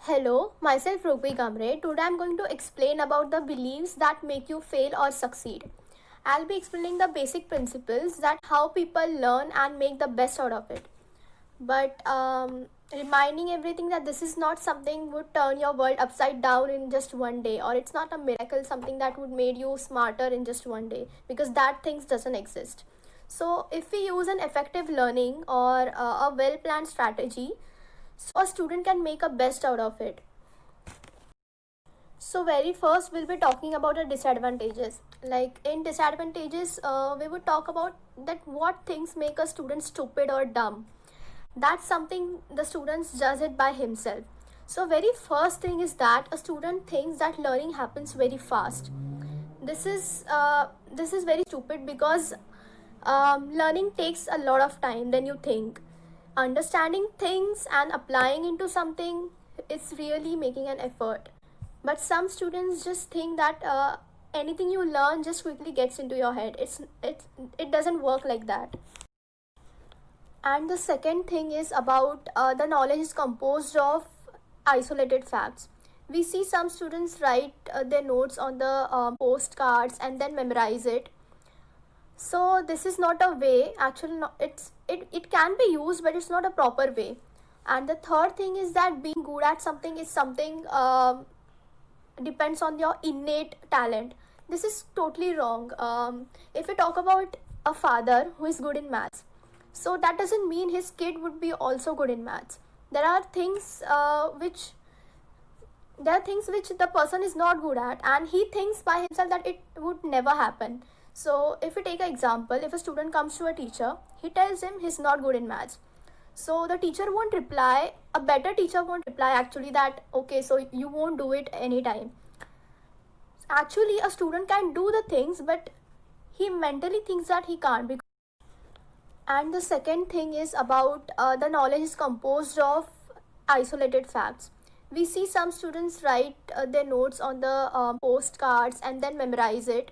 Hello, myself Rugvi Gamre. Today I'm going to explain about the beliefs that make you fail or succeed. I'll be explaining the basic principles that how people learn and make the best out of it. But reminding everything that this is not something would turn your world upside down in just one day, or it's not a miracle, something that would made you smarter in just one day, because that things doesn't exist. So if we use an effective learning or a well-planned strategy, so a student can make a best out of it. So very first we'll be talking about the disadvantages. Like in disadvantages, we would talk about that what things make a student stupid or dumb. That's something the students judge it by himself. So very first thing is that a student thinks that learning happens very fast. This is very stupid because learning takes a lot of time than you think. Understanding things and applying into something is really making an effort. But some students just think that anything you learn just quickly gets into your head. It doesn't work like that. And the second thing is about the knowledge is composed of isolated facts. We see some students write their notes on the postcards and then memorize it. So this is not a way. Actually, no, it can be used, but it's not a proper way. And the third thing is that being good at something is something depends on your innate talent. This is totally wrong. If we talk about a father who is good in maths, so that doesn't mean his kid would be also good in maths. There are things which the person is not good at, and he thinks by himself that it would never happen. So if we take an example, if a student comes to a teacher, he tells him he's not good in maths. So the teacher won't reply, a better teacher won't reply actually that okay, so you won't do it anytime. Actually, a student can do the things, but he mentally thinks that he can't. And the second thing is about the knowledge is composed of isolated facts. We see some students write their notes on the postcards and then memorize it.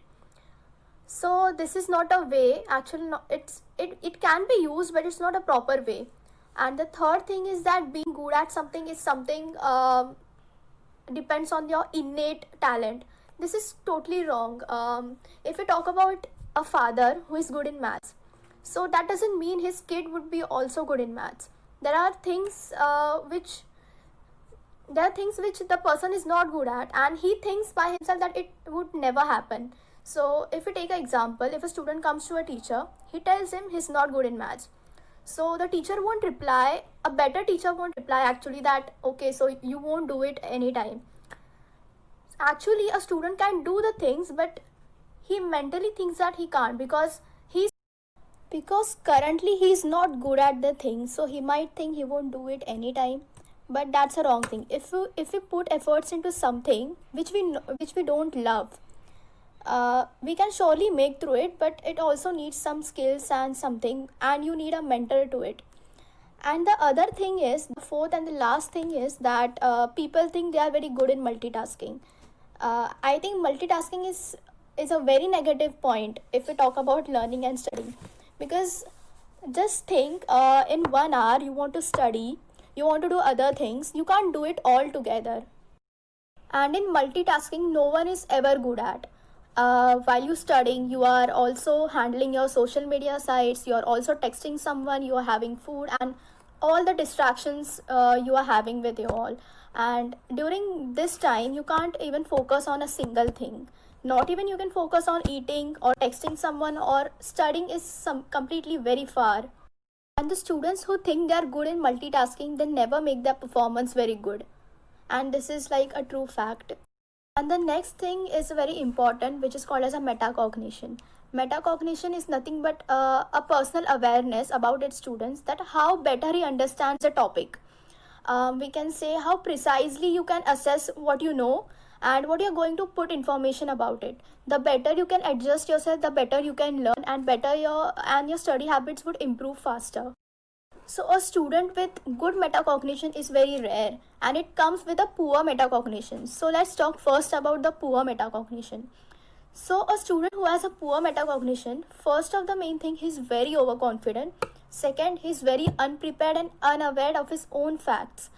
So this is not a way. Actually, no, it can be used, but it's not a proper way. And the third thing is that being good at something is something depends on your innate talent. This is totally wrong. If we talk about a father who is good in maths, so that doesn't mean his kid would be also good in maths. There are things which the person is not good at, and he thinks by himself that it would never happen. So if we take an example, if a student comes to a teacher, he tells him he's not good in maths. So the teacher won't reply, a better teacher won't reply actually that okay, so you won't do it anytime. Actually, a student can do the things, but he mentally thinks that he can't because currently he is not good at the thing, so he might think he won't do it anytime. But that's a wrong thing. If we put efforts into something which we don't love, we can surely make through it, but it also needs some skills and something, and you need a mentor to it. And the other thing is, the fourth and the last thing is that people think they are very good in multitasking. I think multitasking is a very negative point if we talk about learning and studying, because just think, in 1 hour you want to study, you want to do other things, you can't do it all together. And in multitasking, no one is ever good at. While you studying, you are also handling your social media sites, you are also texting someone, you are having food, and all the distractions you are having with you all. And during this time, you can't even focus on a single thing. Not even you can focus on eating or texting someone or studying is some completely very far. And the students who think they are good in multitasking, they never make their performance very good. And this is like a true fact. And the next thing is very important, which is called as a metacognition. Metacognition is nothing but a personal awareness about its students, that how better he understands the topic. We can say how precisely you can assess what you know and what you're going to put information about it. The better you can adjust yourself, the better you can learn, and your study habits would improve faster. So a student with good metacognition is very rare, and it comes with a poor metacognition. So let's talk first about the poor metacognition. So a student who has a poor metacognition, first of the main thing, he's very overconfident. Second, he's very unprepared and unaware of his own facts.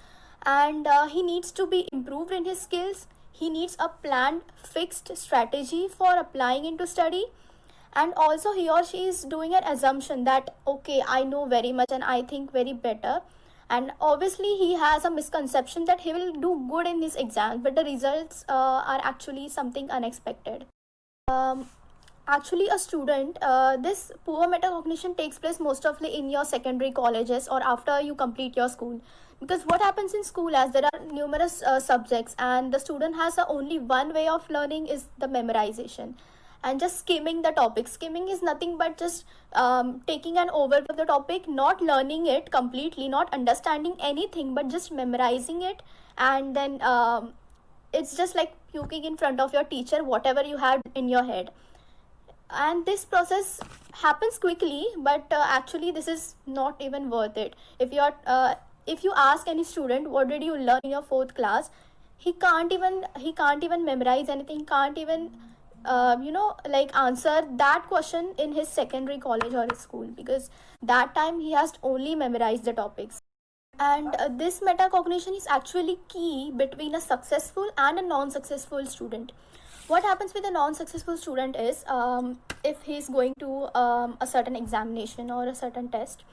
and he needs to be improved in his skills. He needs a planned fixed strategy for applying into study. And also he or she is doing an assumption that okay, I know very much and I think very better, and obviously he has a misconception that he will do good in his exams, but the results are actually something unexpected. um, Actually, a student, this poor metacognition takes place most often in your secondary colleges or after you complete your school. Because what happens in school, as there are numerous subjects and the student has only one way of learning, is the memorization and just skimming the topic. Skimming is nothing but just taking an overview of the topic, not learning it completely, not understanding anything, but just memorizing it. And then it's just like puking in front of your teacher whatever you had in your head. And this process happens quickly, but actually this is not even worth it. If you ask any student what did you learn in your fourth class, he can't even memorize anything, can't even like answer that question in his secondary college or his school, because that time he has only memorized the topics. And this metacognition is actually key between a successful and a non-successful student. What happens with a non-successful student is, if he's going to a certain examination or a certain test,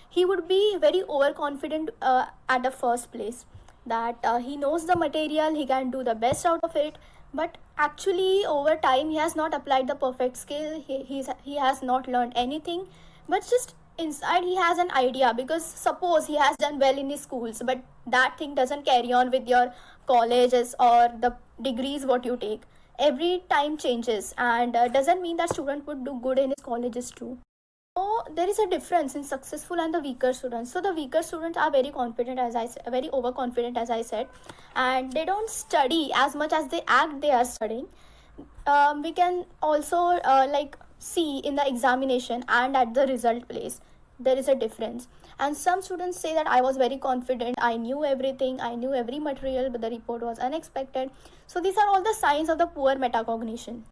he would be very overconfident at the first place, that he knows the material, he can do the best out of it. But actually over time he has not applied the perfect skill, he has not learned anything, but just inside he has an idea, because suppose he has done well in his schools, but that thing doesn't carry on with your colleges or the degrees what you take. Every time changes, and doesn't mean that student would do good in his colleges too. So there is a difference in successful and the weaker students. So the weaker students are very confident, very overconfident, as I said, and they don't study as much as they act they are studying. We can also see in the examination and at the result place there is a difference. And some students say that I was very confident, I knew everything, I knew every material, but the report was unexpected. So these are all the signs of the poor metacognition.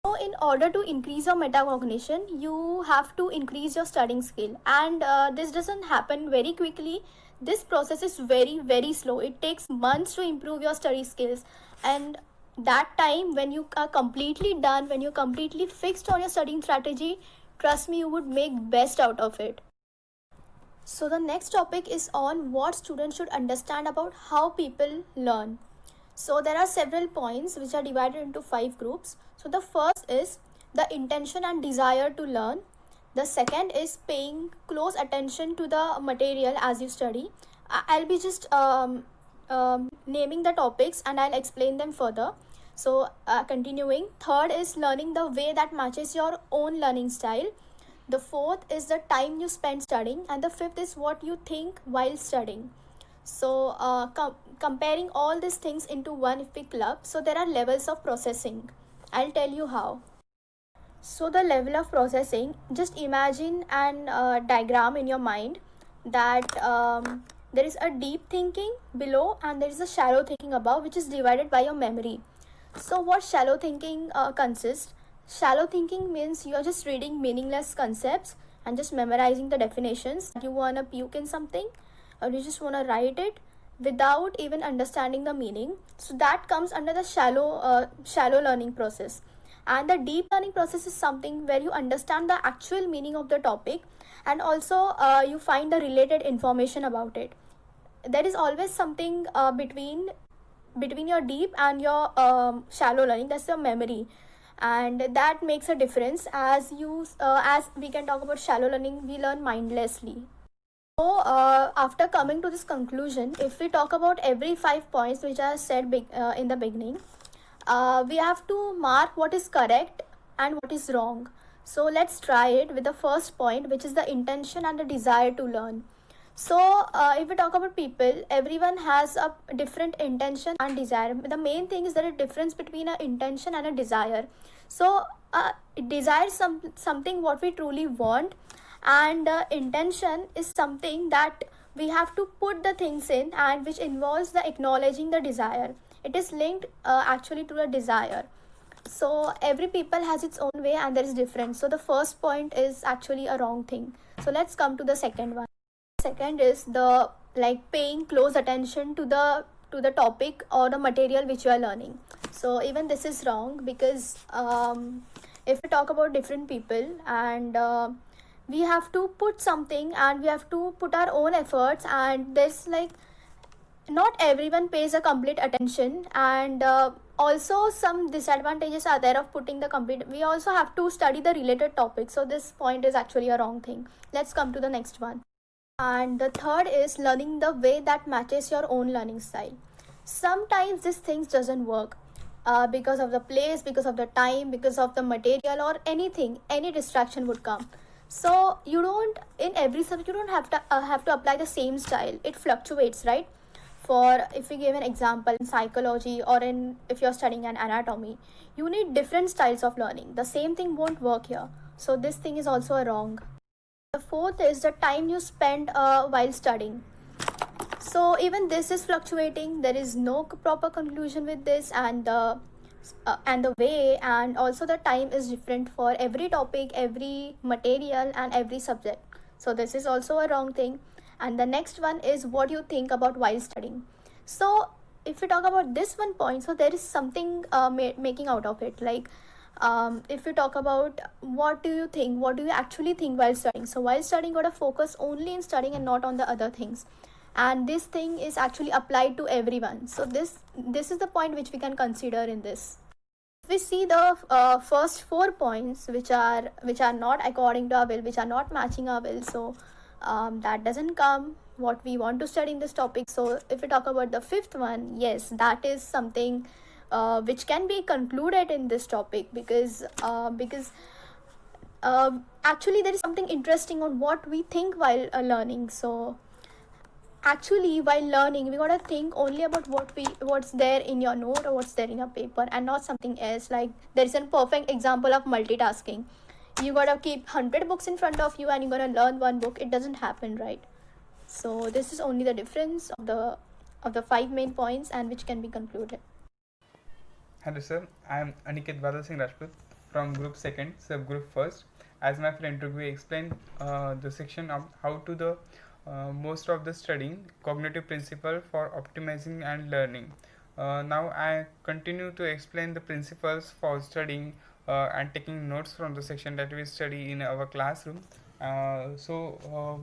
So in order to increase your metacognition, you have to increase your studying skill, and this doesn't happen very quickly. This process is very very slow. It takes months to improve your study skills, and that time when you are completely done, when you're completely fixed on your studying strategy, trust me, you would make best out of it. So the next topic is on what students should understand about how people learn. So there are several points which are divided into 5 groups. So the first is the intention and desire to learn. The second is paying close attention to the material as you study. I'll be just naming the topics and I'll explain them further. So continuing, third is learning the way that matches your own learning style. The fourth is the time you spend studying, and the fifth is what you think while studying. So comparing all these things into one, if we club, so there are levels of processing. I'll tell you how. So the level of processing, just imagine an diagram in your mind, that there is a deep thinking below and there is a shallow thinking above, which is divided by your memory. So what shallow thinking consists? Shallow thinking means you are just reading meaningless concepts and just memorizing the definitions. You want to puke in something, or you just want to write it without even understanding the meaning. So that comes under the shallow learning process. And the deep learning process is something where you understand the actual meaning of the topic, and also you find the related information about it. There is always something between your deep and your shallow learning, that's your memory, and that makes a difference. As we can talk about shallow learning, we learn mindlessly. So after coming to this conclusion, if we talk about every 5 points which I said in the beginning, we have to mark what is correct and what is wrong. So let's try it with the first point, which is the intention and the desire to learn. So if we talk about people, everyone has a different intention and desire. The main thing is there is a difference between an intention and a desire. So desire is something what we truly want, and intention is something that we have to put the things in, and which involves the acknowledging the desire. It is linked actually to a desire. So every people has its own way and there is difference. So the first point is actually a wrong thing. So let's come to the second one. Second is the like paying close attention to the topic or the material which you are learning. So even this is wrong, because if we talk about different people, and we have to put something and we have to put our own efforts, and there's like not everyone pays a complete attention, and also some disadvantages are there of putting the complete. We also have to study the related topic, so this point is actually a wrong thing. Let's come to the next one. And the third is learning the way that matches your own learning style. Sometimes this things doesn't work, because of the place, because of the time, because of the material, or anything, any distraction would come. So you don't, in every subject you don't have to apply the same style. It fluctuates, right? For, if we give an example, in psychology, or in, if you're studying an anatomy, you need different styles of learning. The same thing won't work here. So this thing is also a wrong. The fourth is the time you spend while studying. So even this is fluctuating. There is no proper conclusion with this, and the way, and also the time is different for every topic, every material, and every subject. So this is also a wrong thing. And the next one is what you think about while studying. So if we talk about this one point, so there is something making out of it, like if we talk about what do you think, what do you actually think while studying. So while studying, gotta focus only in studying and not on the other things, and this thing is actually applied to everyone. So this is the point which we can consider in this. If we see the first 4 points, which are not according to our will, which are not matching our will, so that doesn't come what we want to study in this topic. So if we talk about the fifth one, yes, that is something which can be concluded in this topic, because actually there is something interesting on what we think while learning. So actually while learning, we gotta think only about what's there in your note or what's there in your paper, and not something else. Like, there is a perfect example of multitasking. You gotta keep 100 books in front of you and you're gonna learn one book. It doesn't happen, right? So this is only the difference of the 5 main points, and which can be concluded. Hello sir, I am Aniket Badal Singh Rajput from Group 2nd, Subgroup 1st. As my friend Rugvi explained the section of how to the most of the studying cognitive principle for optimizing and learning. Now I continue to explain the principles for studying and taking notes from the section that we study in our classroom.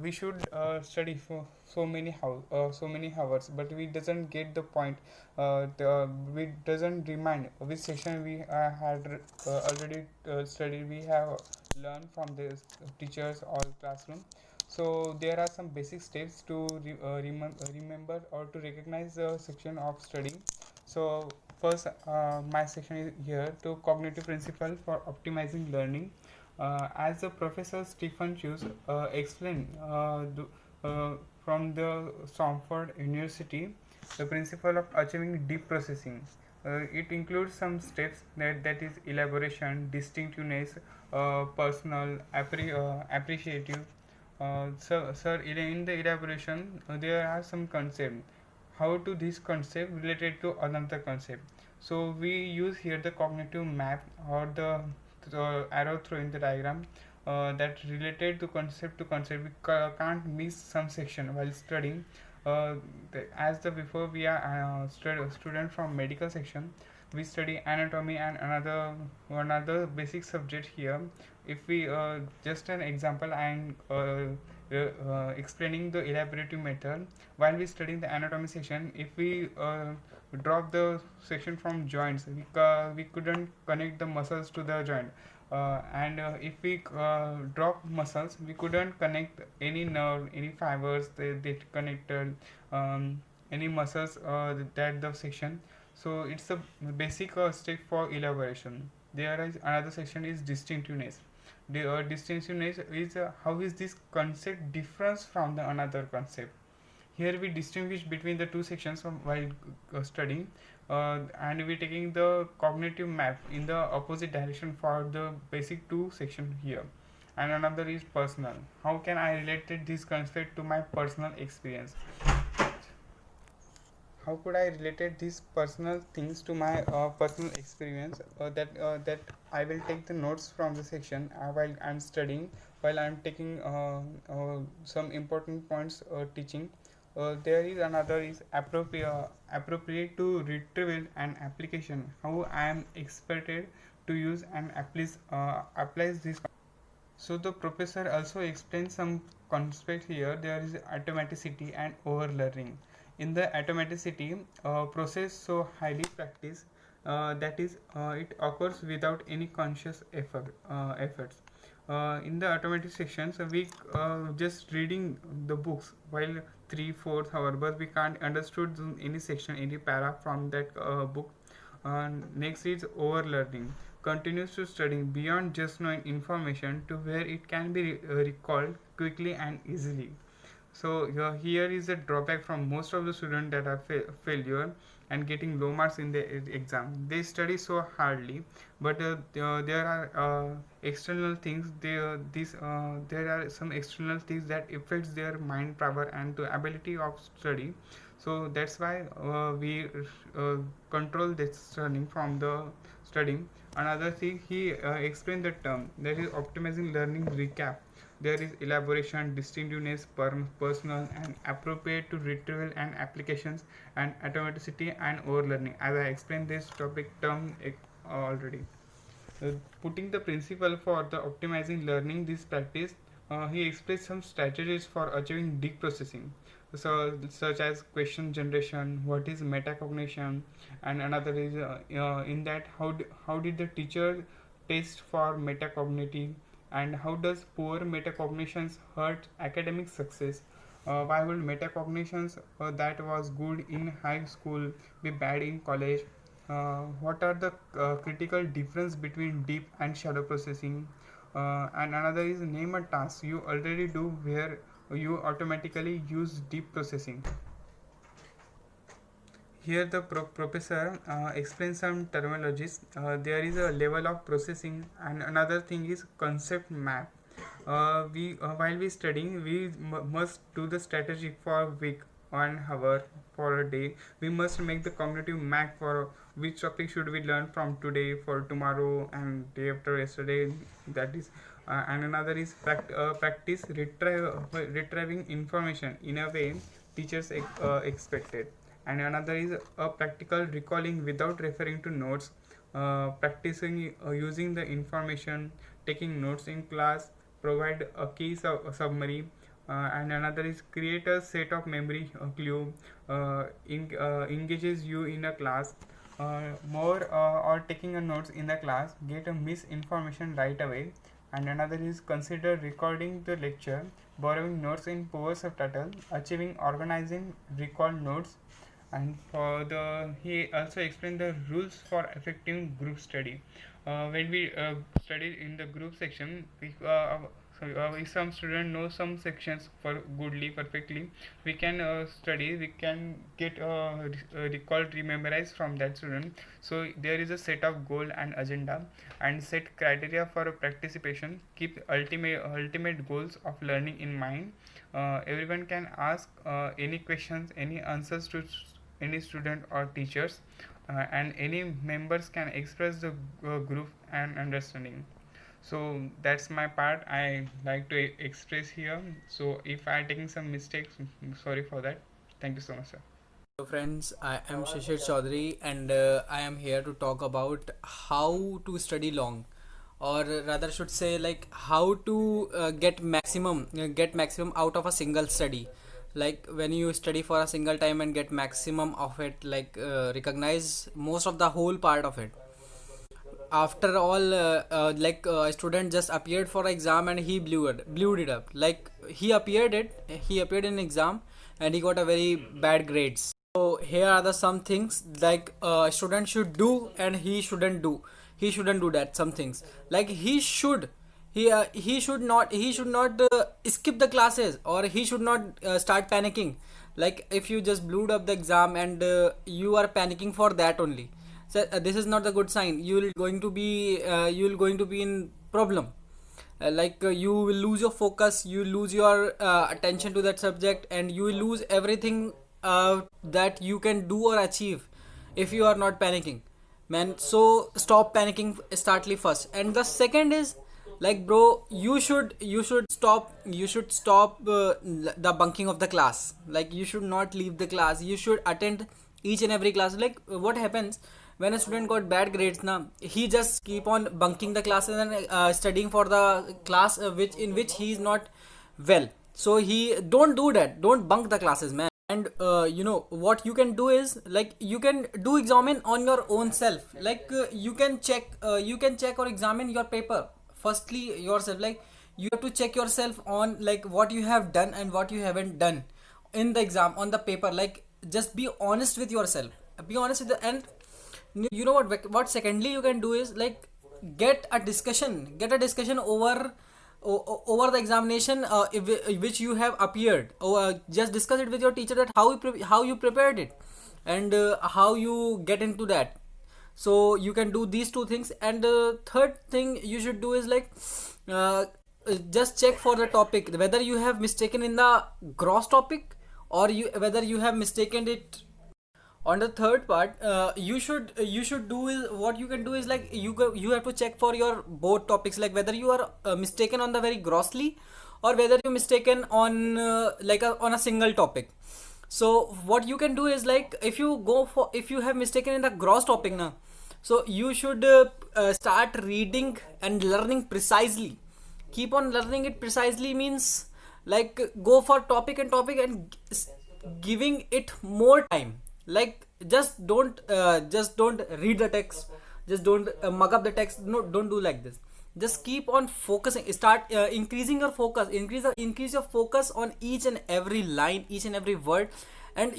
We should study for so many hours, but we doesn't get the point. We doesn't remind which section we had already studied. We have learned from the teachers or classroom. So there are some basic steps to remember or to recognize the section of studying. So first, my section is here to cognitive principle for optimizing learning. As the Professor Stephen Hughes explained from the Stanford University, the principle of achieving deep processing. It includes some steps that is elaboration, distinctiveness, personal, appreciative. Sir, in the elaboration, there are some concepts. How to this concept related to another concept. So we use here the cognitive map or the arrow through in the diagram that related to concept. We can't miss some section while studying. As the before we are student from medical section, we study anatomy and another basic subject here. If we just an example, I'm explaining the elaborative method. While we studying the anatomy section, if we drop the section from joints, we couldn't connect the muscles to the joint, and if we drop muscles, we couldn't connect any nerve, any fibers that connected any muscles that the section. So it's a basic step for elaboration. There is another section is distinctiveness. The distinctiveness is how is this concept difference from the another concept. Here we distinguish between the two sections while studying, and we taking the cognitive map in the opposite direction for the basic two section here. And another is personal. How can I relate this concept to my personal experience? How could I related these personal things to my personal experience, that I will take the notes from the section while I'm studying, while I'm taking some important points teaching. There is another is appropriate to retrieval and application. How I am expected to use and applies this. So the professor also explains some concepts here. There is automaticity and overlearning. In the automaticity, process so highly practiced that is it occurs without any conscious efforts. In the automatic section, so we just reading the books while 3/4 hour, but we can't understood any section, any para from that book. Next is overlearning. Continues to study beyond just knowing information to where it can be recalled quickly and easily. So here is a drawback from most of the students that are failure and getting low marks in the exam. They study so hardly, but there are external things. There are some external things that affects their mind power and the ability of study. So that's why we control this learning from the studying. Another thing he explained the term that is optimizing learning recap. There is elaboration, distinctiveness, personal and appropriate to retrieval and applications, and automaticity and overlearning. As I explained this topic term already. Putting the principle for the optimizing learning this practice, he explains some strategies for achieving deep processing. So, such as question generation, what is metacognition, and another is in that how did the teacher test for metacognitive, and how does poor metacognitions hurt academic success. Why would metacognitions that was good in high school be bad in college? What are the critical difference between deep and shallow processing? And another is name a task you already do where you automatically use deep processing. Here the professor explains some terminologies. There is a level of processing, and another thing is concept map. We while we studying, we must do the strategy for week, 1 hour, for a day. We must make the cognitive map for which topic should we learn from today, for tomorrow, and day after yesterday. That is. And another is practice retrieving information in a way teachers expected. And another is a practical recalling without referring to notes, practicing using the information, taking notes in class, provide a key summary. And another is create a set of memory clue, engages you in a class. More or taking a notes in the class, get a misinformation right away. And another is consider recording the lecture, borrowing notes in poor subtitle, achieving organizing recall notes. And for the he also explained the rules for effective group study. When we study in the group section, if some student knows some sections for goodly perfectly, we can study, we can get recalled rememorize from that student. So there is a set of goal and agenda, and set criteria for participation, keep ultimate goals of learning in mind. Everyone can ask any questions, any answers to any student or teachers, and any members can express the group and understanding. So that's my part I like to express here. So if I taking some mistakes, sorry for that. Thank you so much, sir. Hello friends, I am Shishir Chaudhary and I am here to talk about how to study long, or rather should say like how to get maximum out of a single study. Like when you study for a single time and get maximum of it, like recognize most of the whole part of it. After all, a student just appeared for exam and he blew it up. Like he appeared in exam and he got a very bad grades. So here are the some things like a student should do and he shouldn't do that some things. Like he should not skip the classes, or he should not start panicking. Like if you just blew up the exam and you are panicking for that only, so this is not a good sign. You will going to be in problem. You will lose your focus, you lose your attention to that subject, and you will lose everything that you can do or achieve if you are not panicking, man. So stop panicking startly first. And the second is, Like bro, you should stop the bunking of the class. Like you should not leave the class, you should attend each and every class. Like what happens when a student got bad grades now, he just keep on bunking the classes and studying for the class which he is not well. So he don't do that, don't bunk the classes, man. And what you can do is like you can do examine on your own self. Like you can check or examine your paper firstly yourself. Like you have to check yourself on like what you have done and what you haven't done in the exam on the paper. Like just be honest with yourself, be honest with the and you know what secondly you can do is like get a discussion over the examination which you have appeared, or just discuss it with your teacher that how you prepared it, and how you get into that. So you can do these two things. And the third thing you should do is like uh, just check for the topic whether you have mistaken in the gross topic, or whether you have mistaken it on the third part. You should do is what you can do is like you have to check for your both topics, like whether you are mistaken on the very grossly, or whether you mistaken on on a single topic. So what you can do is like if you have mistaken in the gross topic now, so you should start reading and learning precisely. Keep on learning it precisely means like go for topic and topic and giving it more time. Like just don't read the text, just don't mug up the text. No, don't do like this. Just keep on focusing, start increasing your focus, increase your focus on each and every line, each and every word. And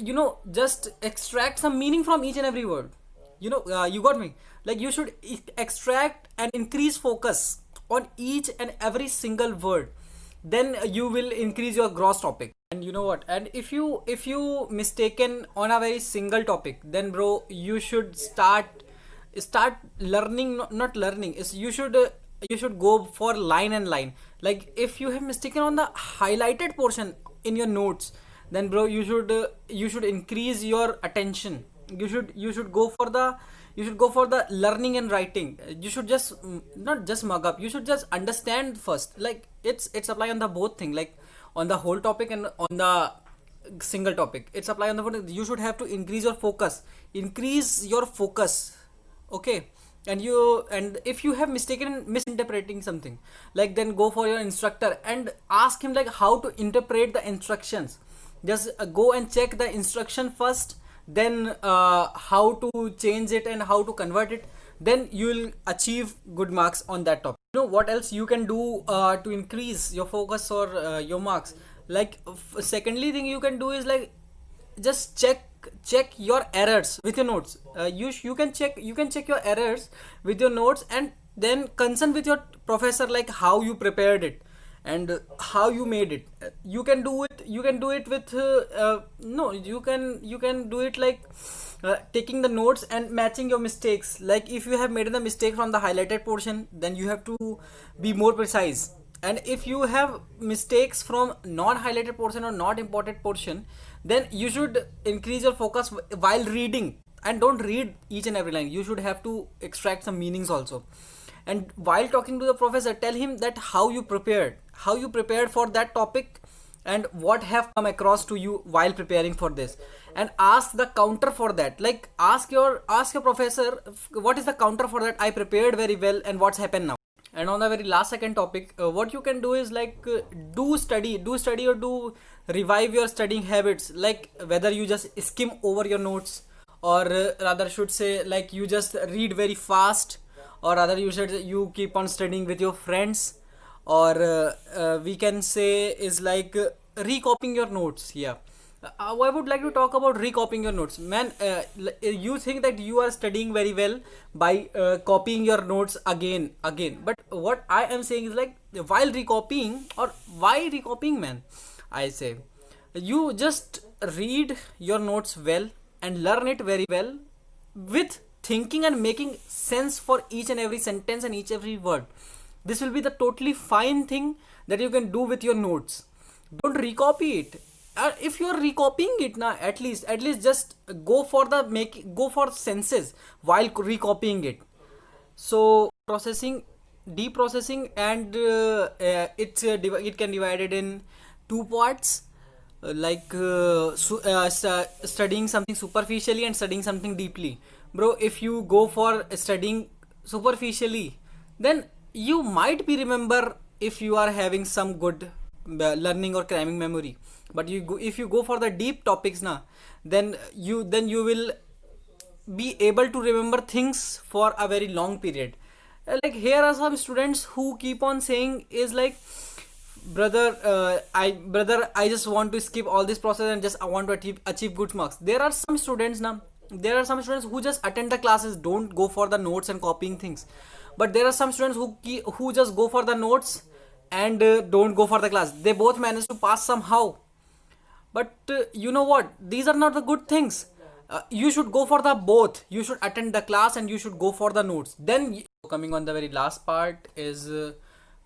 just extract some meaning from each and every word. You got me. Like you should extract and increase focus on each and every single word, then you will increase your gross topic. And you know what, and if you mistaken on a very single topic, then bro you should start learning. Not learning is you should go for line and line. Like if you have mistaken on the highlighted portion in your notes, then bro you should increase your attention. You should go for the learning and writing. You should just not just mug up, you should just understand first. Like it's apply on the both thing, like on the whole topic and on the single topic. It's apply on the both. You should have to increase your focus. Okay. And if you have mistaken misinterpreting something, like then go for your instructor and ask him like how to interpret the instructions. Just go and check the instruction first, then how to change it and how to convert it, then you will achieve good marks on that topic. What else you can do to increase your focus or your marks? Like secondly thing you can do is like just check your errors with your notes. You can check your errors with your notes, and then concern with your professor like how you prepared it and how you made it. You can do it with no you can do it like taking the notes and matching your mistakes. Like if you have made the mistake from the highlighted portion, then you have to be more precise. And if you have mistakes from non highlighted portion or not important portion, then you should increase your focus while reading, and don't read each and every line. You should have to extract some meanings also. And while talking to the professor, tell him that how you prepared for that topic, and what have come across to you while preparing for this, and ask the counter for that. Like ask your professor, what is the counter for that? I prepared very well, and what's happened now? And on the very last second topic, what you can do is like do study or do revive your studying habits. Like whether you just skim over your notes, or rather should say like you just read very fast, or rather you keep on studying with your friends, or we can say is like recopying your notes. Yeah. I would like to talk about recopying your notes, man. You think that you are studying very well by copying your notes again, but what I am saying is like while recopying, or why recopying, man? I say you just read your notes well and learn it very well with thinking and making sense for each and every sentence and each every word. This will be the totally fine thing that you can do with your notes. Don't recopy it. If you are recopying it now, at least just go for senses while recopying it. So processing deep processing, and it can divided in two parts, studying something superficially and studying something deeply. Bro, if you go for studying superficially, then you might be remember if you are having some good learning or cramming memory. But if you go for the deep topics now, then you will be able to remember things for a very long period. Like, here are some students who keep on saying is like, brother, I just want to skip all this process and just I want to achieve good marks. There are some students who just attend the classes, don't go for the notes and copying things. But there are some students who just go for the notes and don't go for the class. They both manage to pass somehow. But you know what, these are not the good things. You should go for the both. You should attend the class and you should go for the notes. Coming on the very last part is,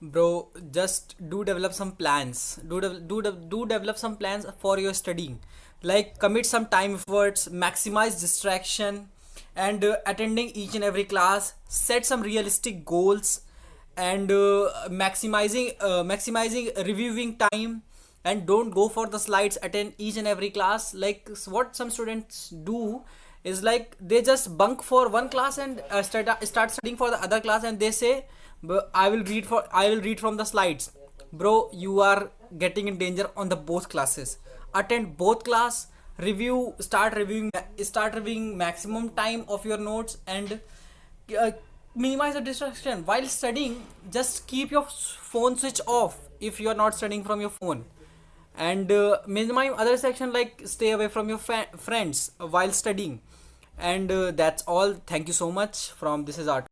bro, just do develop some plans. Do develop some plans for your studying. Like, commit some time efforts, maximize distraction, and attending each and every class. Set some realistic goals, and maximizing reviewing time, and don't go for the slides. Attend each and every class. Like, what some students do is like, they just bunk for one class and start studying for the other class, and they say, I will read from the slides. Bro, you are getting in danger on the both classes. Attend both class, start reviewing maximum time of your notes, and uh, minimize the distraction while studying. Just keep your phone switch off if you are not studying from your phone, and minimize other section, like stay away from your friends while studying. And that's all. Thank you so much. From This is Art.